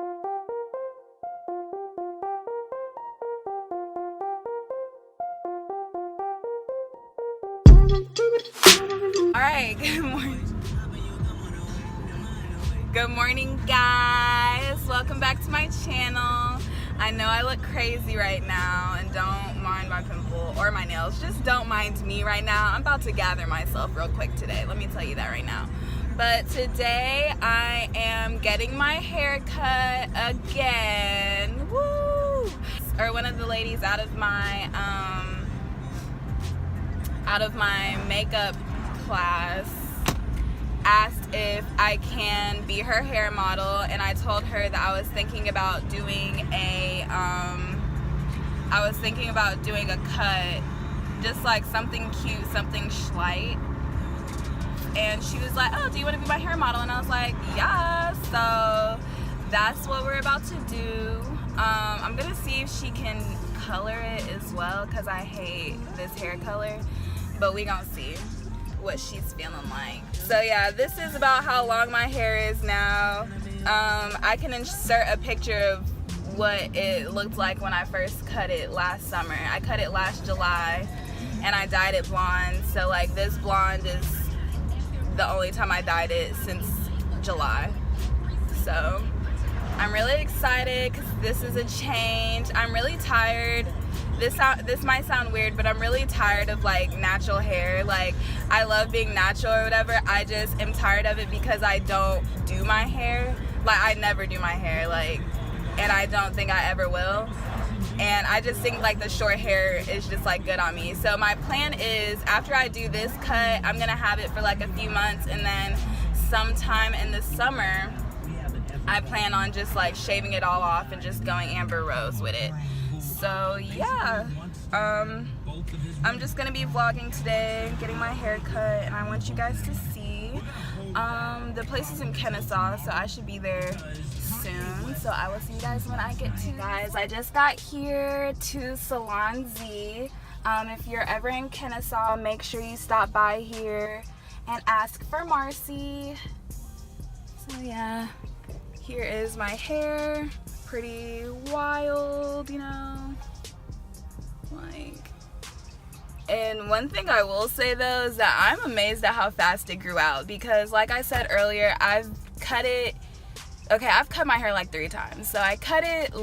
Alright, good morning. Good morning, guys. Welcome back to my channel. I know I look crazy right now, and don't mind my pimple or my nails. Just don't mind me right now. I'm about to gather myself real quick today. Let me tell you that right now. But today I am getting my hair cut again. Woo! Or one of the ladies out of my makeup class asked if I can be her hair model, and I told her that I was thinking about doing a cut, just like something cute, something slight. And she was like, oh, do you want to be my hair model? And I was like, yeah. So that's what we're about to do. I'm gonna see if she can color it as well, because I hate this hair color, but we gonna see what she's feeling like. So yeah, this is about how long my hair is now. I can insert a picture of what it looked like when I first cut it last summer. I cut it last July and I dyed it blonde, so like this blonde is the only time I dyed it since July. So I'm really excited because this is a change. I'm really tired. This might sound weird, but I'm really tired of like natural hair. Like, I love being natural or whatever. I just am tired of it because I don't do my hair. Like, I never do my hair, like, and I don't think I ever will. And I just think like the short hair is just like good on me. So my plan is, after I do this cut, I'm gonna have it for like a few months, and then sometime in the summer I plan on just like shaving it all off and just going Amber Rose with it. So yeah, I'm just gonna be vlogging today, getting my hair cut, and I want you guys to see. The place is in Kennesaw, so I should be there soon. So I will see you guys when I get to. Guys, I just got here to Salon Z. If you're ever in Kennesaw, make sure you stop by here and ask for Marcey. So yeah, here is my hair. Pretty wild, you know, like. And one thing I will say though is that I'm amazed at how fast it grew out, because like I said earlier, I've cut my hair like 3 times. So I cut it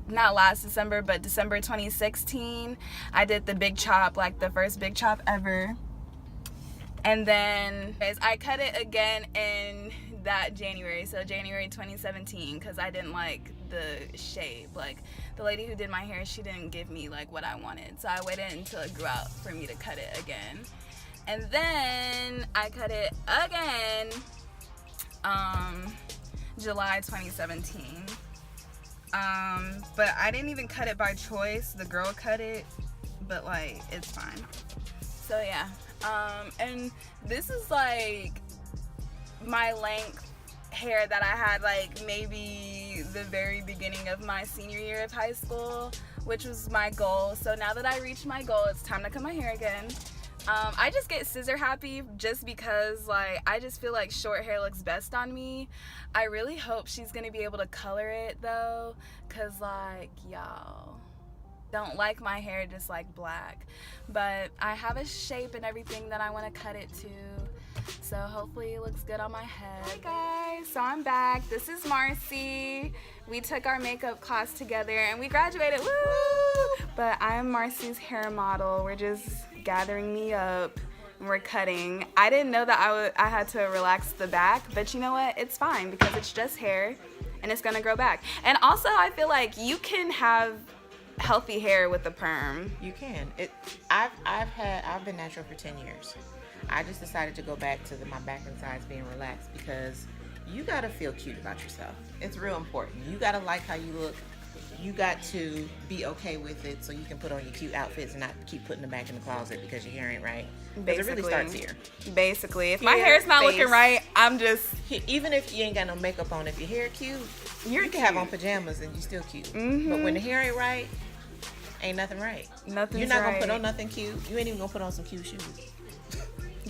not last December, but December 2016. I did the big chop, like the first big chop ever. And then I cut it again in that January, so January 2017, because I didn't like the shape. Like, the lady who did my hair, she didn't give me like what I wanted, so I waited until it grew out for me to cut it again. And then I cut it again July 2017. But I didn't even cut it by choice. The girl cut it, but like, it's fine. So yeah, and this is like my length hair that I had like maybe the very beginning of my senior year of high school, which was my goal. So now that I reached my goal, it's time to cut my hair again. I just get scissor happy just because like I just feel like short hair looks best on me. I really hope she's gonna be able to color it though, cause like, y'all don't like my hair just like black, but I have a shape and everything that I want to cut it to, so hopefully it looks good on my head. Hi guys, so I'm back. This is Marcey. We took our makeup class together and we graduated. Woo! But I'm Marcey's hair model. We're just gathering me up and we're cutting. I didn't know that I had to relax the back, but you know what, it's fine because it's just hair and it's gonna grow back. And also I feel like you can have healthy hair with the perm. You can. I've been natural for 10 years. I just decided to go back to my back and sides being relaxed, because you gotta feel cute about yourself. It's real important. You gotta like how you look. You got to be okay with it so you can put on your cute outfits and not keep putting them back in the closet because your hair ain't right. Because it really starts here. Basically, if my hair's not looking right, I'm just... Even if you ain't got no makeup on, if your hair cute, you can have on pajamas and you're still cute. But when the hair ain't right, ain't nothing right. Nothing's You're not right. gonna put on nothing cute. You ain't even gonna put on some cute shoes.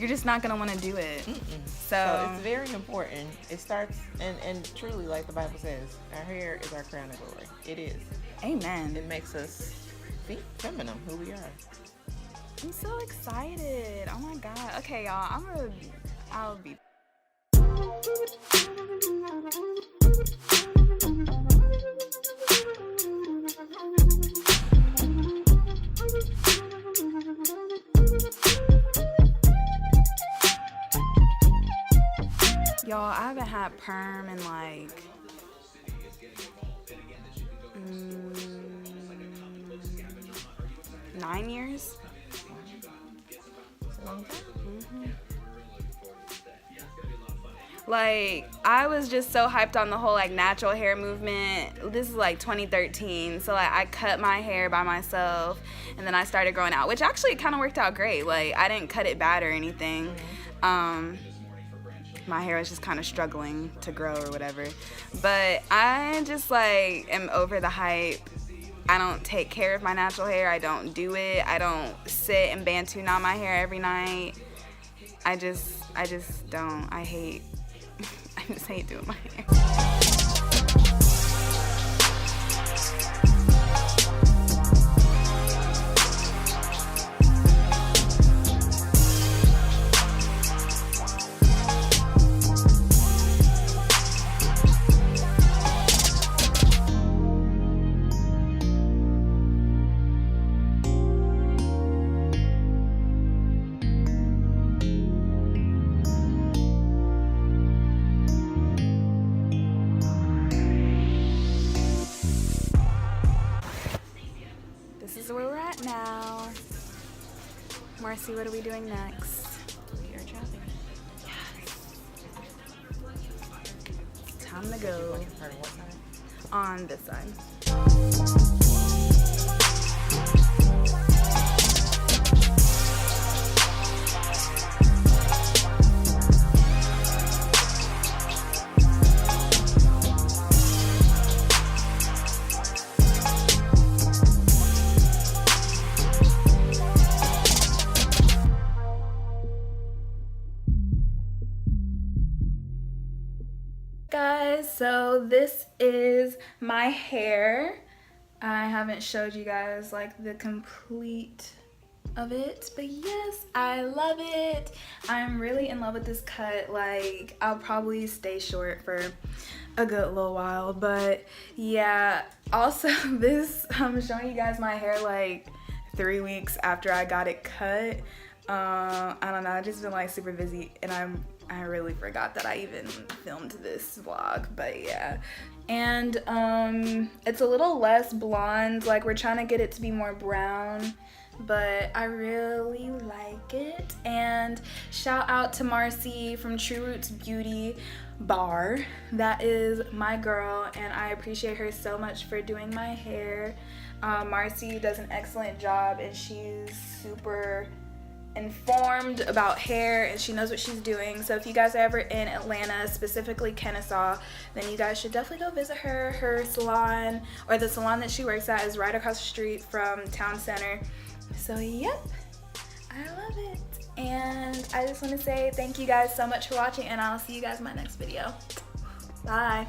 you're just not gonna want to do it. So it's very important. It starts, and truly, like the Bible says, our hair is our crown of glory. It is. Amen. It makes us feminine, who we are. I'm so excited. Oh my God. Okay, y'all. I'll be. Y'all, I haven't had perm in like 9 years. It's a long time. Like, I was just so hyped on the whole like natural hair movement. This is like 2013, so like I cut my hair by myself, and then I started growing out, which actually kind of worked out great. Like, I didn't cut it bad or anything. My hair was just kind of struggling to grow or whatever. But I just like am over the hype. I don't take care of my natural hair. I don't do it. I don't sit and Bantu knot my hair every night. I just don't. I just hate doing my hair. This is where we're at now. Marcey, what are we doing next? Hair chopping. Time to go. Pardon, what side? On this side. Guys, so this is my hair. I haven't showed you guys like the complete of it, but yes, I love it. I'm really in love with this cut. Like, I'll probably stay short for a good little while, but yeah. Also, this, I'm showing you guys my hair like 3 weeks after I got it cut. I don't know, I've just been like super busy, and I really forgot that I even filmed this vlog, but yeah. And it's a little less blonde, like we're trying to get it to be more brown, but I really like it. And shout out to Marcey from Tru Roots Beauty Bar. That is my girl, and I appreciate her so much for doing my hair. Marcey does an excellent job, and she's super informed about hair, and she knows what she's doing. So if you guys are ever in Atlanta, specifically Kennesaw, then you guys should definitely go visit her. Her salon, or the salon that she works at, is right across the street from Town Center. So yep, I love it. And I just want to say thank you guys so much for watching, and I'll see you guys in my next video. Bye.